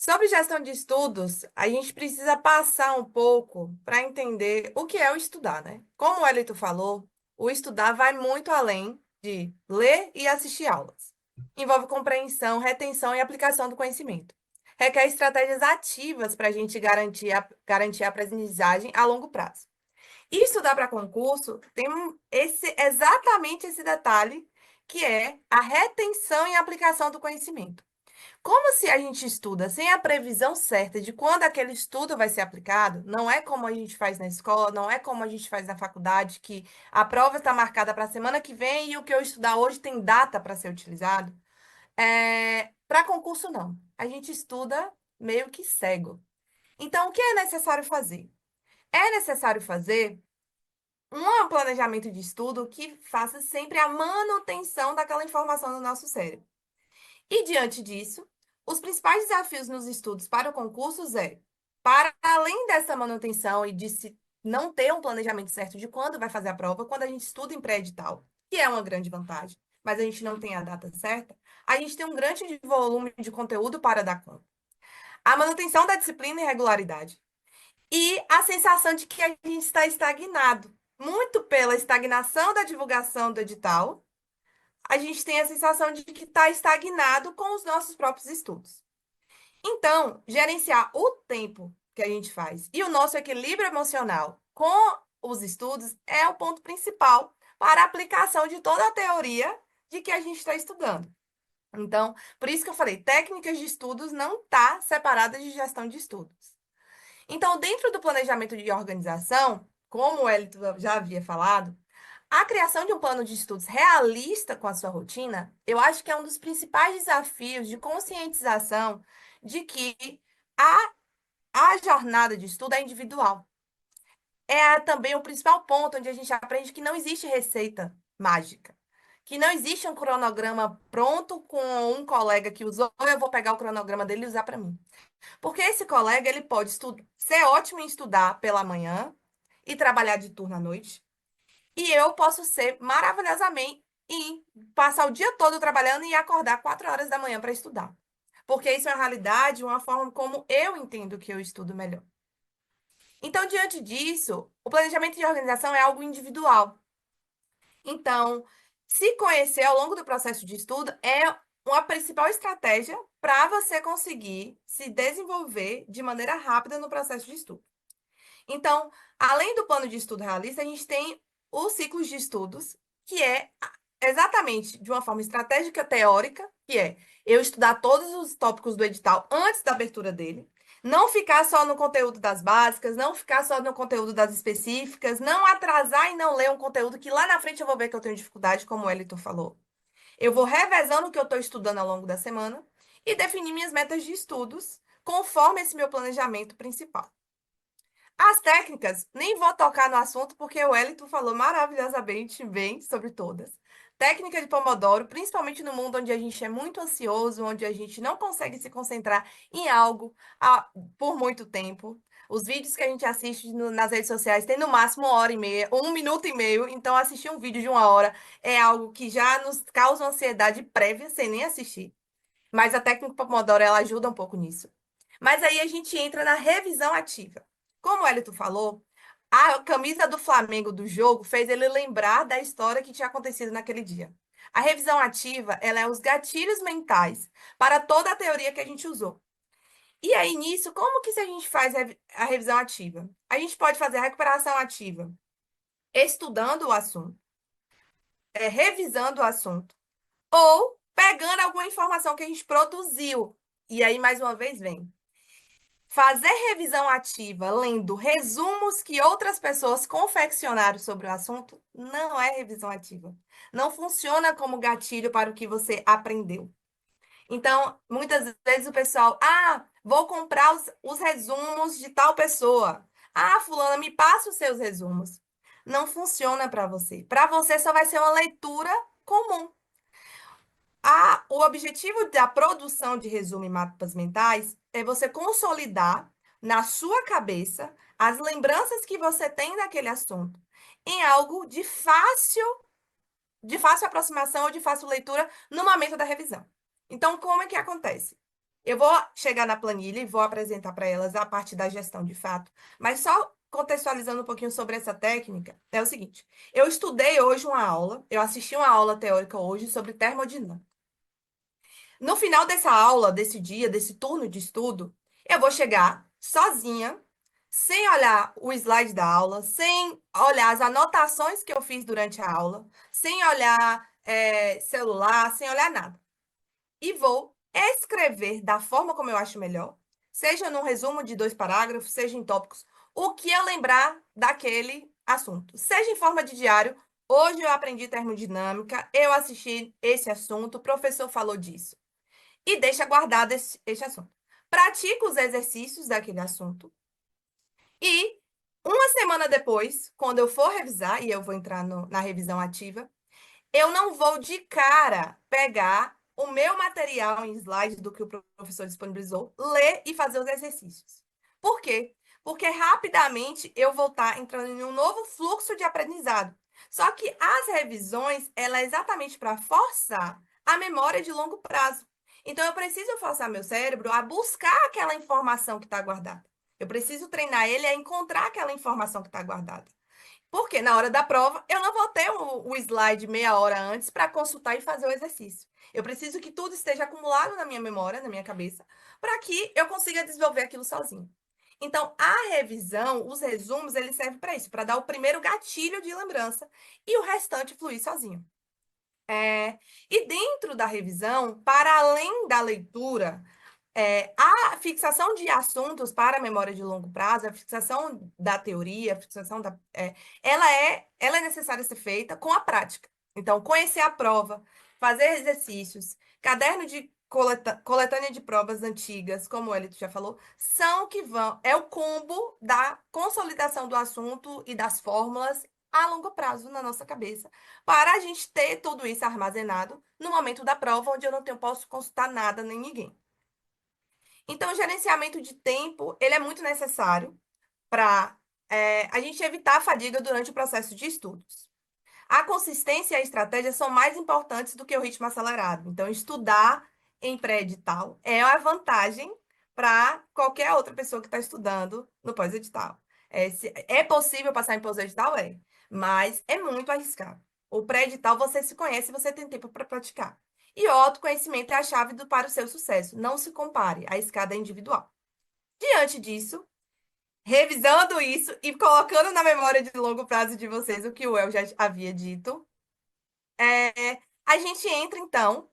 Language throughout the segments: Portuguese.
Sobre gestão de estudos, a gente precisa passar um pouco para entender o que é o estudar, né? Como o Elito falou, o estudar vai muito além de ler e assistir aulas. Envolve compreensão, retenção e aplicação do conhecimento. Requer estratégias ativas para a gente garantir a aprendizagem a longo prazo. E estudar para concurso tem exatamente esse detalhe, que é a retenção e aplicação do conhecimento. Como se a gente estuda sem a previsão certa de quando aquele estudo vai ser aplicado, não é como a gente faz na escola, não é como a gente faz na faculdade, que a prova está marcada para a semana que vem e o que eu estudar hoje tem data para ser utilizado. Para concurso, não. A gente estuda meio que cego. Então, o que é necessário fazer? É necessário fazer um planejamento de estudo que faça sempre a manutenção daquela informação no nosso cérebro. E diante disso, os principais desafios nos estudos para o concurso é, para além dessa manutenção e de se não ter um planejamento certo de quando vai fazer a prova, quando a gente estuda em pré-edital, que é uma grande vantagem, mas a gente não tem a data certa, a gente tem um grande volume de conteúdo para dar conta. A manutenção da disciplina e regularidade. E a sensação de que a gente está estagnado. Muito pela estagnação da divulgação do edital, a gente tem a sensação de que está estagnado com os nossos próprios estudos. Então, gerenciar o tempo que a gente faz e o nosso equilíbrio emocional com os estudos é o ponto principal para a aplicação de toda a teoria de que a gente está estudando. Então, por isso que eu falei, técnicas de estudos não está separada de gestão de estudos. Então, dentro do planejamento de organização, como o Elton já havia falado, a criação de um plano de estudos realista com a sua rotina, eu acho que é um dos principais desafios de conscientização de que a, a jornada de estudo é individual. É também o principal ponto onde a gente aprende que não existe receita mágica, que não existe um cronograma pronto com um colega que usou, eu vou pegar o cronograma dele e usar para mim. Porque esse colega, ele pode ser ótimo em estudar pela manhã e trabalhar de turno à noite, e eu posso ser maravilhosamente em passar o dia todo trabalhando e acordar 4 horas da manhã para estudar. Porque isso é uma realidade, uma forma como eu entendo que eu estudo melhor. Então, diante disso, o planejamento de organização é algo individual. Então, se conhecer ao longo do processo de estudo é uma principal estratégia para você conseguir se desenvolver de maneira rápida no processo de estudo. Então, além do plano de estudo realista, a gente tem os ciclos de estudos, que é exatamente de uma forma estratégica teórica, que é eu estudar todos os tópicos do edital antes da abertura dele, não ficar só no conteúdo das básicas, não ficar só no conteúdo das específicas, não atrasar e não ler um conteúdo que lá na frente eu vou ver que eu tenho dificuldade, como o Wellington falou. Eu vou revezando o que eu estou estudando ao longo da semana e definir minhas metas de estudos conforme esse meu planejamento principal. As técnicas, nem vou tocar no assunto, porque o Wellington falou maravilhosamente bem sobre todas. Técnica de Pomodoro, principalmente no mundo onde a gente é muito ansioso, onde a gente não consegue se concentrar em algo por muito tempo. Os vídeos que a gente assiste nas redes sociais têm no máximo 1 hora e meia, 1 minuto e meio. Então, assistir um vídeo de 1 hora é algo que já nos causa ansiedade prévia, sem nem assistir. Mas a técnica Pomodoro, ela ajuda um pouco nisso. Mas aí a gente entra na revisão ativa. Como o Elito falou, a camisa do Flamengo do jogo fez ele lembrar da história que tinha acontecido naquele dia. A revisão ativa, ela é os gatilhos mentais para toda a teoria que a gente usou. E aí, nisso, como que se a gente faz a revisão ativa? A gente pode fazer a recuperação ativa estudando o assunto, revisando o assunto, ou pegando alguma informação que a gente produziu. E aí, mais uma vez, vem. Fazer revisão ativa lendo resumos que outras pessoas confeccionaram sobre o assunto não é revisão ativa. Não funciona como gatilho para o que você aprendeu. Então, muitas vezes o pessoal, vou comprar os resumos de tal pessoa. Fulana, me passa os seus resumos. Não funciona para você. Para você só vai ser uma leitura comum. O objetivo da produção de resumo e mapas mentais é você consolidar na sua cabeça as lembranças que você tem daquele assunto em algo de fácil aproximação ou de fácil leitura no momento da revisão. Então, como é que acontece? Eu vou chegar na planilha e vou apresentar para elas a parte da gestão de fato, mas só contextualizando um pouquinho sobre essa técnica, é o seguinte: eu estudei hoje uma aula, eu assisti uma aula teórica hoje sobre termodinâmica. No final dessa aula, desse dia, desse turno de estudo, eu vou chegar sozinha, sem olhar o slide da aula, sem olhar as anotações que eu fiz durante a aula, sem olhar celular, sem olhar nada. E vou escrever da forma como eu acho melhor, seja num resumo de 2 parágrafos, seja em tópicos, o que eu lembrar daquele assunto. Seja em forma de diário, hoje eu aprendi termodinâmica, eu assisti esse assunto, o professor falou disso. E deixa guardado esse assunto. Pratica os exercícios daquele assunto. E uma semana depois, quando eu for revisar, e eu vou entrar na revisão ativa, eu não vou de cara pegar o meu material em slides do que o professor disponibilizou, ler e fazer os exercícios. Por quê? Porque rapidamente eu vou estar entrando em um novo fluxo de aprendizado. Só que as revisões, ela é exatamente para forçar a memória de longo prazo. Então, eu preciso forçar meu cérebro a buscar aquela informação que está guardada. Eu preciso treinar ele a encontrar aquela informação que está guardada. Porque na hora da prova, eu não vou ter o slide meia hora antes para consultar e fazer o exercício. Eu preciso que tudo esteja acumulado na minha memória, na minha cabeça, para que eu consiga desenvolver aquilo sozinho. Então, a revisão, os resumos, eles servem para isso, para dar o primeiro gatilho de lembrança e o restante fluir sozinho. E dentro da revisão, para além da leitura, a fixação de assuntos para a memória de longo prazo, a fixação da teoria, a fixação ela é necessária ser feita com a prática. Então, conhecer a prova, fazer exercícios, caderno de coletânea de provas antigas, como o Elito já falou, são que vão, é o combo da consolidação do assunto e das fórmulas a longo prazo na nossa cabeça, para a gente ter tudo isso armazenado no momento da prova, onde eu não posso consultar nada nem ninguém. Então, o gerenciamento de tempo, ele é muito necessário para a gente evitar a fadiga durante o processo de estudos. A consistência e a estratégia são mais importantes do que o ritmo acelerado. Então, estudar em pré-edital é a vantagem para qualquer outra pessoa que está estudando no pós-edital. É possível passar em pós-edital? É, mas é muito arriscado. O pré-edital você se conhece e você tem tempo para praticar. E o autoconhecimento é a chave para o seu sucesso. Não se compare, a escada é individual. Diante disso, revisando isso e colocando na memória de longo prazo de vocês o que o El já havia dito, a gente entra, então,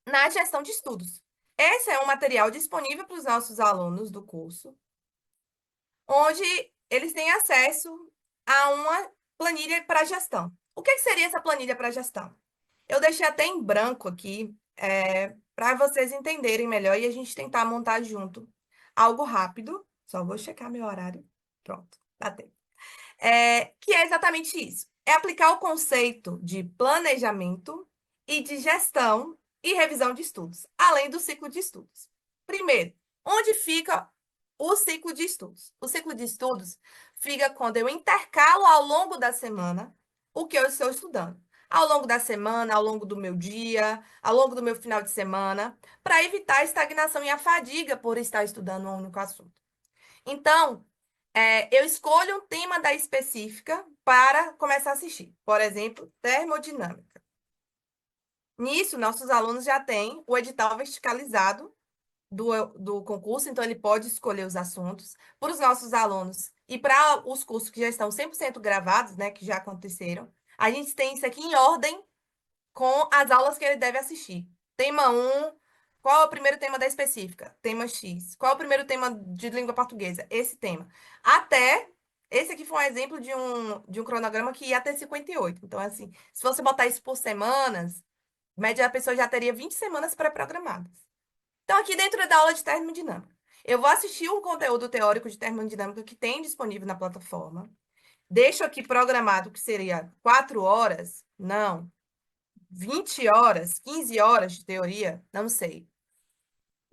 na gestão de estudos. Esse é um material disponível para os nossos alunos do curso, onde eles têm acesso a uma planilha para gestão. O que seria essa planilha para gestão? Eu deixei até em branco aqui, para vocês entenderem melhor e a gente tentar montar junto algo rápido. Só vou checar meu horário. Pronto, dá tempo. Que é exatamente isso. É aplicar o conceito de planejamento e de gestão e revisão de estudos, além do ciclo de estudos. Primeiro, onde fica o ciclo de estudos? O ciclo de estudos fica quando eu intercalo ao longo da semana o que eu estou estudando. Ao longo da semana, ao longo do meu dia, ao longo do meu final de semana, para evitar a estagnação e a fadiga por estar estudando um único assunto. Então, eu escolho um tema da específica para começar a assistir. Por exemplo, termodinâmica. Nisso, nossos alunos já têm o edital verticalizado do concurso, então ele pode escolher os assuntos. Para os nossos alunos e para os cursos que já estão 100% gravados, né, que já aconteceram, a gente tem isso aqui em ordem com as aulas que ele deve assistir. Tema 1, qual é o primeiro tema da específica? Tema X. Qual é o primeiro tema de língua portuguesa? Esse tema. Até, esse aqui foi um exemplo de um cronograma que ia até 58. Então, assim, se você botar isso por semanas, média a pessoa já teria 20 semanas pré-programadas. Então, aqui dentro da aula de termodinâmica, eu vou assistir um conteúdo teórico de termodinâmica que tem disponível na plataforma. Deixo aqui programado que seria 4 horas? Não. 20 horas, 15 horas de teoria? Não sei.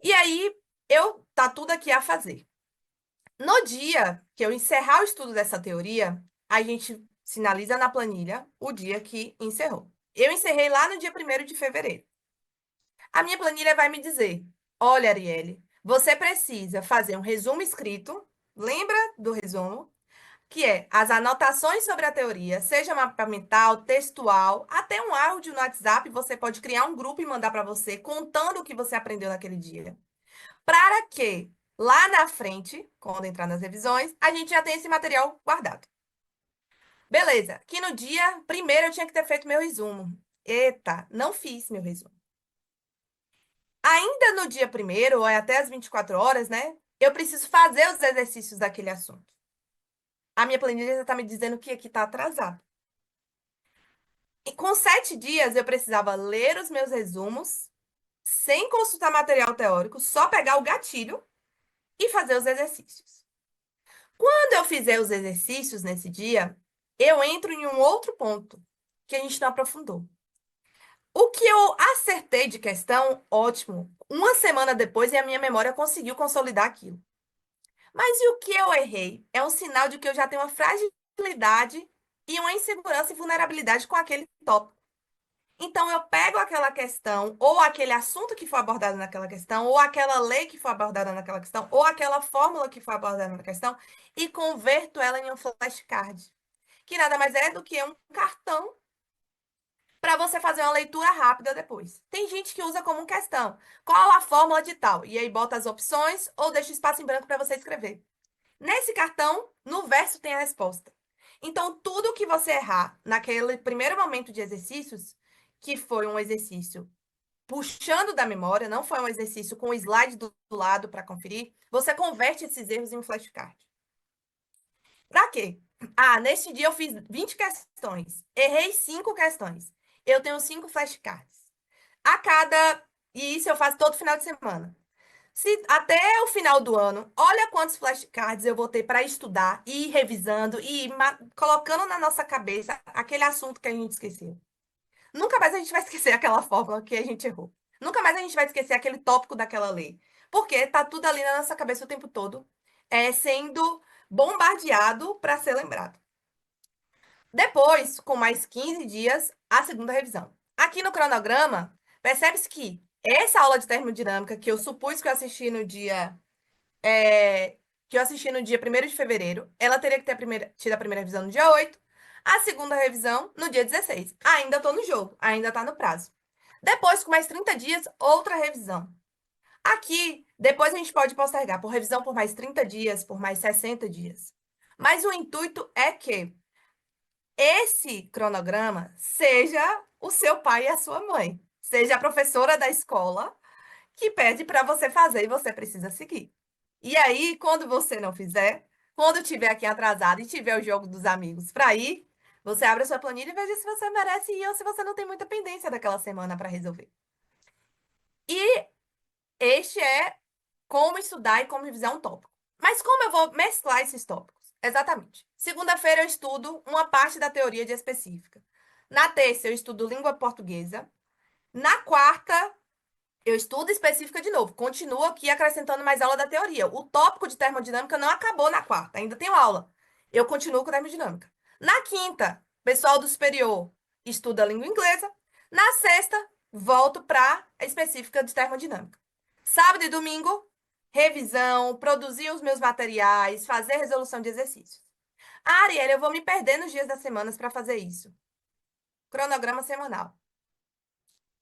E aí, tá tudo aqui a fazer. No dia que eu encerrar o estudo dessa teoria, a gente sinaliza na planilha o dia que encerrou. Eu encerrei lá no dia 1º de fevereiro. A minha planilha vai me dizer Olha, Arielle, você precisa fazer um resumo escrito. Lembra do resumo? Que é as anotações sobre a teoria, seja mapa mental, textual, até um áudio no WhatsApp, você pode criar um grupo e mandar para você, contando o que você aprendeu naquele dia. Para que lá na frente, quando entrar nas revisões, a gente já tenha esse material guardado. Beleza, que no dia primeiro eu tinha que ter feito meu resumo. Eita, não fiz meu resumo. Ainda no dia primeiro, ou é até as 24 horas, né? Eu preciso fazer os exercícios daquele assunto. A minha planilha já está me dizendo que aqui está atrasado. E com 7 dias eu precisava ler os meus resumos, sem consultar material teórico, só pegar o gatilho e fazer os exercícios. Quando eu fizer os exercícios nesse dia, eu entro em um outro ponto que a gente não aprofundou. O que eu acertei de questão, ótimo. Uma semana depois, e a minha memória conseguiu consolidar aquilo. Mas e o que eu errei? É um sinal de que eu já tenho uma fragilidade e uma insegurança e vulnerabilidade com aquele tópico. Então, eu pego aquela questão, ou aquele assunto que foi abordado naquela questão, ou aquela lei que foi abordada naquela questão, ou aquela fórmula que foi abordada na questão, e converto ela em um flashcard, que nada mais é do que um cartão para você fazer uma leitura rápida depois. Tem gente que usa como questão. Qual a fórmula de tal? E aí bota as opções ou deixa espaço em branco para você escrever. Nesse cartão, no verso tem a resposta. Então, tudo que você errar naquele primeiro momento de exercícios, que foi um exercício puxando da memória, não foi um exercício com o slide do lado para conferir, você converte esses erros em um flashcard. Para quê? Ah, neste dia eu fiz 20 questões, errei 5 questões. Eu tenho 5 flashcards. A cada. E isso eu faço todo final de semana. Se até o final do ano, olha quantos flashcards eu vou ter para estudar, e ir revisando e ir colocando na nossa cabeça aquele assunto que a gente esqueceu. Nunca mais a gente vai esquecer aquela fórmula que a gente errou. Nunca mais a gente vai esquecer aquele tópico daquela lei. Porque tá tudo ali na nossa cabeça o tempo todo, sendo bombardeado para ser lembrado. Depois, com mais 15 dias, a segunda revisão. Aqui no cronograma, percebe-se que essa aula de termodinâmica que eu supus que eu assisti no dia primeiro de fevereiro, ela teria que ter tido a primeira revisão no dia 8, a segunda revisão no dia 16. Ainda estou no jogo, ainda está no prazo. Depois, com mais 30 dias, outra revisão. Aqui, depois a gente pode postergar por revisão por mais 30 dias, por mais 60 dias. Mas o intuito é que esse cronograma seja o seu pai e a sua mãe, seja a professora da escola que pede para você fazer e você precisa seguir. E aí, quando você não fizer, quando tiver aqui atrasado e tiver o jogo dos amigos para ir, você abre a sua planilha e veja se você merece ir ou se você não tem muita pendência daquela semana para resolver. E este é como estudar e como revisar um tópico. Mas como eu vou mesclar esses tópicos? Exatamente. Segunda-feira eu estudo uma parte da teoria de específica. Na terça eu estudo língua portuguesa. Na quarta eu estudo específica de novo. Continuo aqui acrescentando mais aula da teoria. O tópico de termodinâmica não acabou na quarta, ainda tenho aula. Eu continuo com termodinâmica. Na quinta, pessoal do superior estuda língua inglesa. Na sexta, volto para a específica de termodinâmica. Sábado e domingo, revisão, produzir os meus materiais, fazer resolução de exercícios. Ah, Ariel, eu vou me perder nos dias das semanas para fazer isso. Cronograma semanal.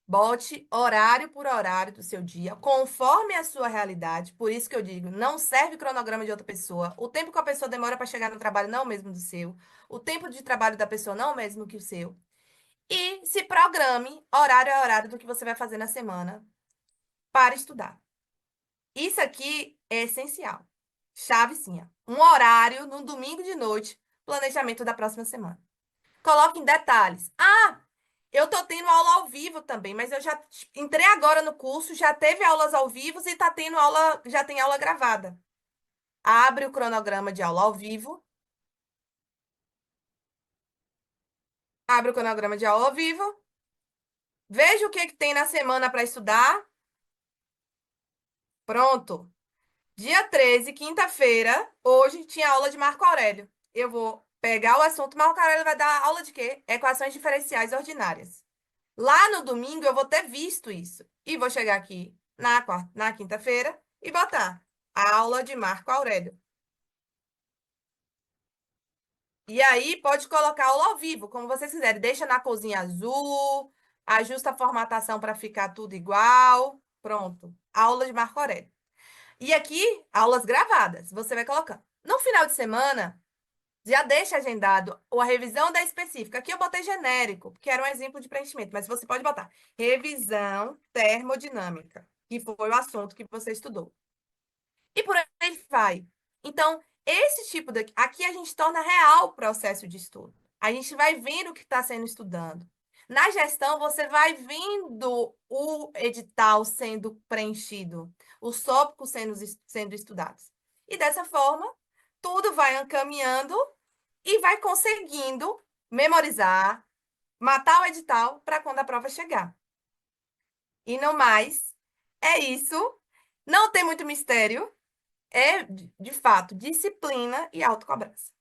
Bote horário por horário do seu dia, conforme a sua realidade. Por isso que eu digo, não serve cronograma de outra pessoa. O tempo que a pessoa demora para chegar no trabalho não é o mesmo do seu. O tempo de trabalho da pessoa não é o mesmo que o seu. E se programe horário a horário do que você vai fazer na semana para estudar. Isso aqui é essencial. Chavezinha. Um horário no domingo de noite, planejamento da próxima semana. Coloque em detalhes. Ah, eu tô tendo aula ao vivo também, mas eu já entrei agora no curso, já teve aulas ao vivo e tá tendo aula, já tem aula gravada. Abre o cronograma de aula ao vivo. Abre o cronograma de aula ao vivo. Veja o que que tem na semana para estudar. Pronto. Dia 13, quinta-feira, hoje tinha aula de Marco Aurélio. Eu vou pegar o assunto. Marco Aurélio vai dar aula de quê? Equações diferenciais ordinárias. Lá no domingo eu vou ter visto isso. E vou chegar aqui na quinta-feira e botar aula de Marco Aurélio. E aí pode colocar aula ao vivo, como vocês quiserem. Deixa na cozinha azul, ajusta a formatação para ficar tudo igual. Pronto. Aula de Marco Aurélio. E aqui, aulas gravadas. Você vai colocando. No final de semana, já deixa agendado a revisão da específica. Aqui eu botei genérico, porque era um exemplo de preenchimento, mas você pode botar revisão termodinâmica, que foi o assunto que você estudou. E por aí vai. Então, esse tipo de. Aqui a gente torna real o processo de estudo. A gente vai vendo o que está sendo estudando. Na gestão, você vai vendo o edital sendo preenchido, os tópicos sendo estudados. E dessa forma, tudo vai encaminhando e vai conseguindo memorizar, matar o edital para quando a prova chegar. E não mais. É isso. Não tem muito mistério. É, de fato, disciplina e autocobrança.